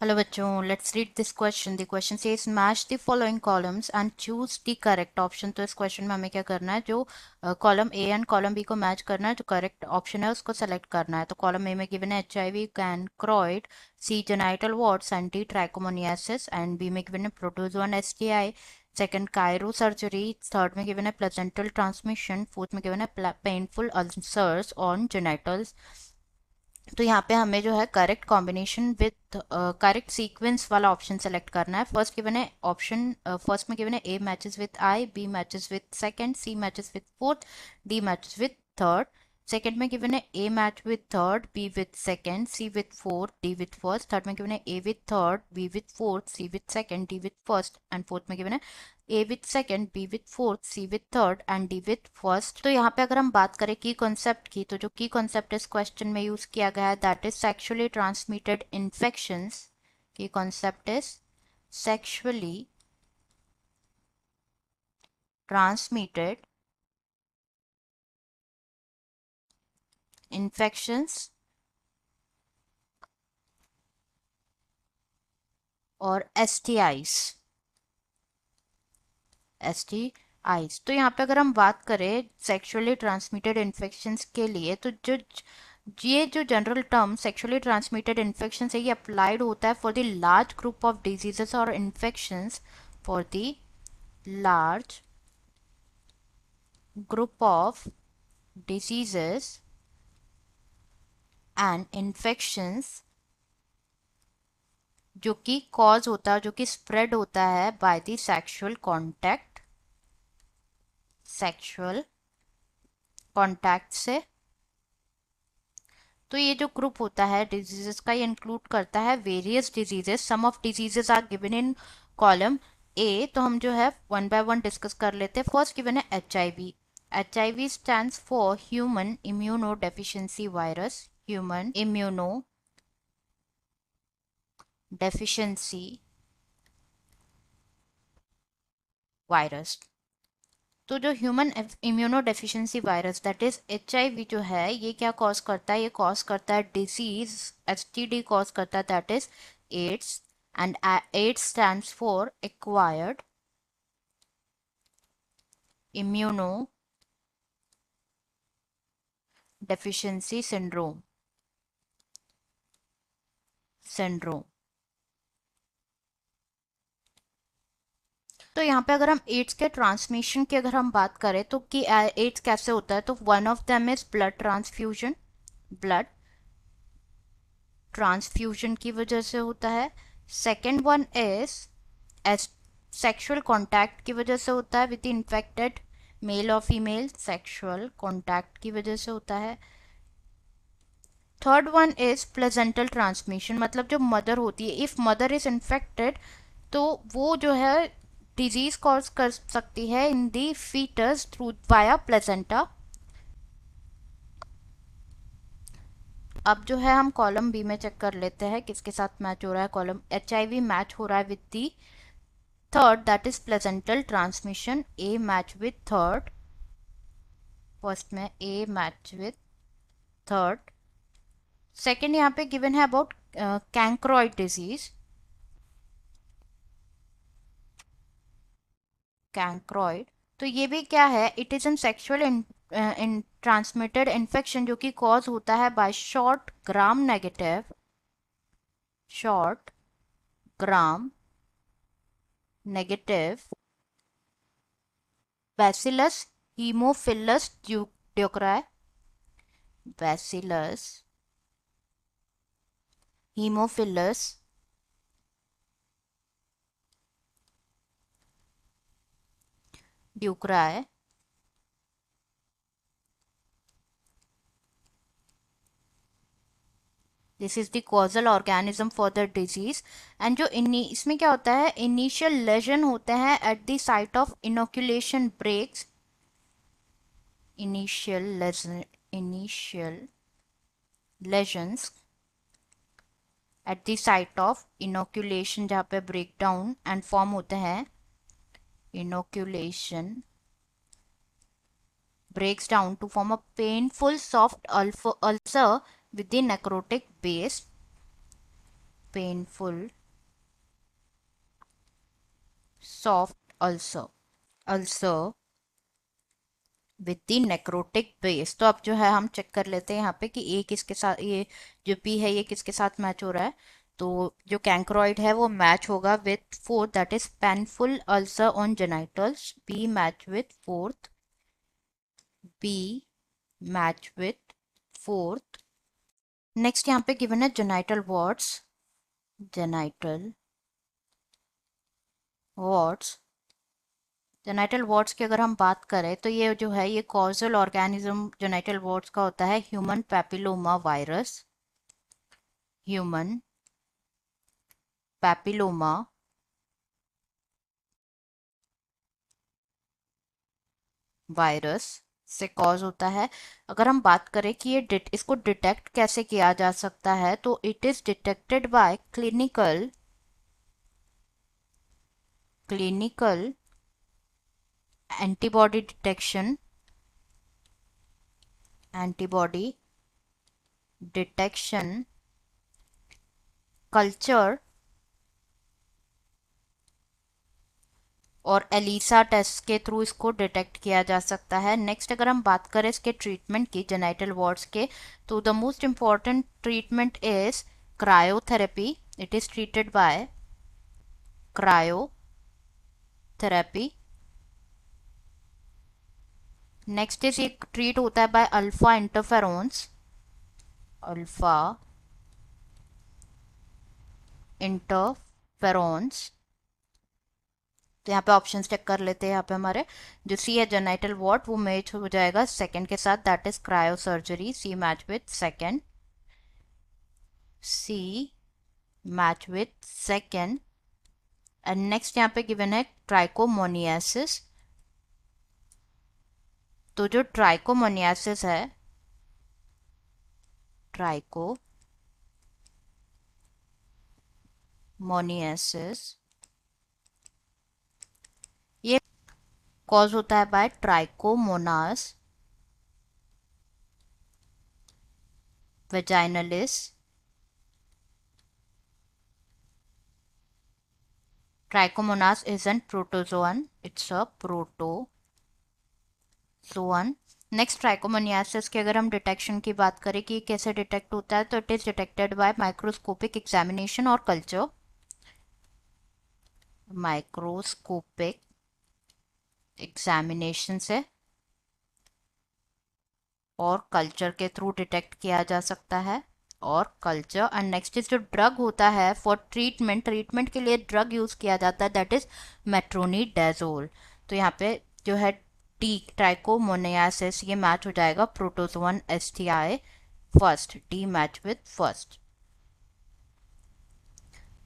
Hello बच्चों, let's read this question. The question says match the following columns and choose the correct option. तो इस question में हमें क्या करना है, जो column A and column B को मैच करना है, जो करेक्ट ऑप्शन है उसको सेलेक्ट करना है. तो कॉलम ए में गिवन है HIV, chancroid, C genital warts and D trichomoniasis, and B में गिवन है protozoan STI, second cryo surgery, third में गिवन है प्लेजेंटल ट्रांसमिशन, फोर्थ में गिवन है पेनफुल अल्सर्स ऑन जेनाइटल्स. तो यहाँ पे हमें जो है correct combination with correct sequence वाला ऑप्शन सेलेक्ट करना है. फर्स्ट गिवन है ऑप्शन, फर्स्ट में गिवन है A matches with I, B matches with second, C matches with fourth, D matches with third. Second में गिवन है A match with third, B with second, C with fourth, D with first. Third में given है A with third, B with fourth, C with second, D with first. And fourth में given है A with second, B with fourth, C with third and D with first. तो यहाँ पे अगर हम बात करें की कॉन्सेप्ट की, तो जो की कॉन्सेप्ट इस क्वेश्चन में यूज किया गया है that is sexually transmitted infections. Key concept is sexually transmitted infections और STIs. तो यहाँ पे अगर हम बात करें सेक्सुअली ट्रांसमिटेड इन्फेक्शंस के लिए, तो जो general term sexually transmitted infection है, ये अप्लाइड होता है for the large group of diseases और infections, for the large group of diseases and infections जो कि कॉज होता है, जो कि स्प्रेड होता है बाय द सेक्सुअल कॉन्टैक्ट से. तो ये जो ग्रुप होता है डिजीजेस का, ये इंक्लूड करता है various diseases. Some of diseases are given in column A. तो हम जो है वन बाय वन डिस्कस कर लेते हैं. फर्स्ट गिवन है HIV. HIV stands for human immuno deficiency virus. Human immuno deficiency virus. तो जो human immuno deficiency virus that is HIV जो है, ये क्या कॉज करता है, ये कॉज करता है डिजीज, STD कॉज करता है that is AIDS. And AIDS stands for acquired immunodeficiency syndrome. तो यहाँ पे अगर हम एड्स के ट्रांसमिशन की अगर हम बात करें, तो कि एड्स कैसे होता है, तो one of them is blood transfusion की वजह से होता है. Second one is sexual contact की वजह से होता है विद इन्फेक्टेड मेल और फीमेल. सेक्सुअल कॉन्टैक्ट की वजह से होता है. Third one is placental transmission, मतलब जो मदर होती है, इफ मदर इज इन्फेक्टेड तो वो जो है डिजीज कॉज कर सकती है in the foetus through via placenta. अब जो है हम कॉलम बी में चेक कर लेते हैं किसके साथ मैच हो रहा है. कॉलम HIV मैच हो रहा है with the third that is placental transmission. A match with third. First में ए मैच विथ थर्ड. सेकेंड यहाँ पे गिवन है अबाउट कैंक्रोइड डिजीज. कैंक्रोइड, तो ये भी क्या है, it is an sexual in transmitted infection जो कि कॉज होता है by short gram negative bacillus Haemophilus ducreyi. Bacillus Haemophilus ducreyi. This is the causal organism for the disease. And जो इसमें क्या होता है, इनिशियल लेजन होते हैं at the site of inoculation breaks. Initial lesions at the site of inoculation, जहाँ पे break down and form होते हैं. Inoculation breaks down to form a painful soft ulcer with the necrotic base. painful soft ulcer with the necrotic base. तो अब जो है हम check कर लेते हैं यहाँ पे कि ए किसके साथ, ये जो पी है ये किसके साथ मैच हो रहा है। तो जो कैंक्रोइड है वो मैच होगा with fourth, that is painful ulcer on genitals, B match with fourth, B match with fourth. Next यहाँ पे गिवन है genital warts, genital warts. Genital warts की अगर हम बात करें तो ये जो है ये कॉजल ऑर्गेनिज्म जेनाइटल वॉर्ड्स का होता है human papilloma virus, human papilloma virus से कॉज होता है। अगर हम बात करें कि ये इसको डिटेक्ट कैसे किया जा सकता है, तो it is detected by clinical antibody detection, antibody detection culture और एलिसा टेस्ट के थ्रू इसको डिटेक्ट किया जा सकता है। नेक्स्ट अगर हम बात करें इसके ट्रीटमेंट की, जेनाइटल वॉर्ड्स के, तो the most important treatment is cryotherapy. It is treated by cryotherapy. Next is एक ट्रीट होता है by alpha interferons, alpha interferons. तो यहाँ पे ऑप्शन चेक कर लेते हैं। यहाँ पे हमारे जो सी है जेनाइटल वॉर्ड वो मैच हो जाएगा सेकंड के साथ, that is cryosurgery, C match with second, C match with second. And next यहाँ पे गिवन है ट्राइकोमोनियासिस। तो जो ट्राइकोमोनियासिस है, ट्राइकोमोनियासिस, ये कॉज होता है by Trichomonas vaginalis. Trichomonas isn't protozoan, it's a protozoan. Next trichomoniasis की अगर हम डिटेक्शन की बात करें कि कैसे डिटेक्ट होता है, तो it is detected by microscopic examination और कल्चर, माइक्रोस्कोपिक एग्जामिनेशन से और कल्चर के थ्रू डिटेक्ट किया जा सकता है, और कल्चर। एंड नेक्स्ट इज जो ड्रग होता है फॉर ट्रीटमेंट, ट्रीटमेंट के लिए ड्रग यूज किया जाता है, दैट इज मेट्रोनिडाजोल। तो यहाँ पे जो है टी ट्राइकोमोनियासिस ये मैच हो जाएगा protozoan STI first, D match with first.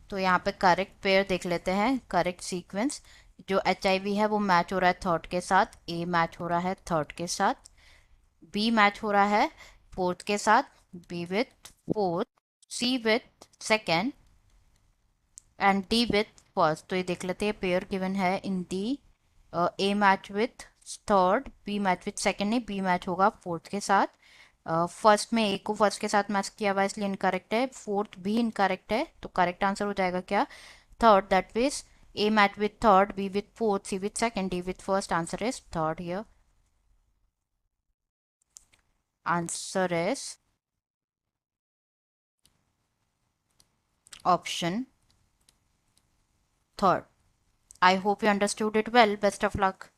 तो यहाँ पे करेक्ट पेयर देख लेते हैं, करेक्ट सीक्वेंस। जो एचआईवी है वो मैच हो रहा है थर्ड के साथ, ए मैच हो रहा है थर्ड के साथ, बी मैच हो रहा है फोर्थ के साथ, B with fourth, C with second and D with first. तो ये देख लेते हैं पेयर गिवन है in the, A match with third, B match with second, नहीं बी मैच होगा फोर्थ के साथ। फर्स्ट में ए को फर्स्ट के साथ मैच किया हुआ इसलिए इनकरेक्ट है, फोर्थ भी इनकरेक्ट है, तो करेक्ट आंसर हो जाएगा क्या, third, that means A match with third, B with fourth, C with second, D with first. Answer is third here, answer is option third. I hope you understood it well. Best of luck.